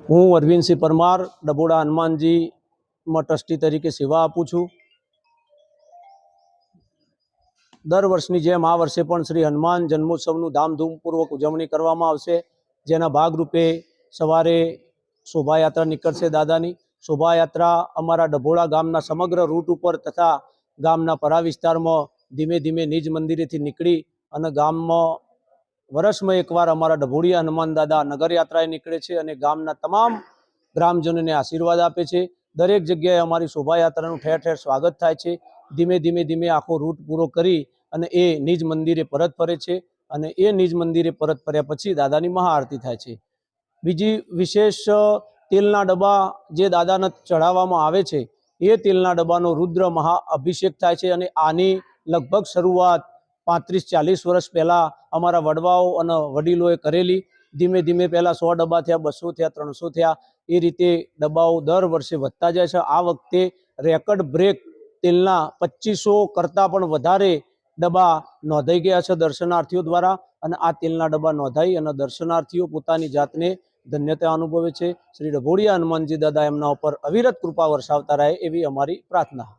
હું અરવિંદસિંહ પરમાર ડભોડા હનુમાનજીમાં ટ્રસ્ટી તરીકે સેવા આપું છું। દર વર્ષની જેમ આ વર્ષે પણ શ્રી હનુમાન જન્મોત્સવનું ધામધૂમપૂર્વક ઉજવણી કરવામાં આવશે, જેના ભાગરૂપે સવારે શોભાયાત્રા નીકળશે। દાદાની શોભાયાત્રા અમારા ડભોડા ગામના સમગ્ર રૂટ ઉપર તથા ગામના પરા વિસ્તારમાં ધીમે ધીમે નિજ મંદિરેથી નીકળી અને ગામમાં વર્ષમાં એકવાર અમારા ડભોડિયા હનુમાન દાદા નગરયાત્રાએ નીકળે છે અને ગામના તમામ ગ્રામજનોને આશીર્વાદ આપે છે। દરેક જગ્યાએ અમારી શોભાયાત્રાનું ઠેર ઠેર સ્વાગત થાય છે। ધીમે ધીમે ધીમે આખો રૂટ પૂરો કરી અને એ નિજ મંદિરે પરત ફરે છે અને એ નિજ મંદિરે પરત ફર્યા પછી દાદાની મહાઆરતી થાય છે। બીજી વિશેષ તેલના ડબ્બા જે દાદાને ચઢાવવામાં આવે છે એ તેલના ડબ્બાનો રુદ્ર મહાઅભિષેક થાય છે અને આની લગભગ શરૂઆત 35-40 વર્ષ પહેલાં અમારા વડવાઓ અને વડીલોએ કરેલી। ધીમે ધીમે પહેલાં 100 ડબ્બા થયા, 200 થયા, 300 થયા, એ રીતે ડબ્બાઓ દર વર્ષે વધતા જાય છે। આ વખતે રેકર્ડ બ્રેક તેલના 2500 કરતાં પણ વધારે ડબ્બા નોંધાઈ ગયા છે દર્શનાર્થીઓ દ્વારા અને આ તેલના ડબ્બા નોંધાઈ અને દર્શનાર્થીઓ પોતાની જાતને ધન્યતા અનુભવે છે। શ્રી ડભોડિયા હનુમાનજી દાદા એમના ઉપર અવિરત કૃપા વરસાવતા રહે એવી અમારી પ્રાર્થના।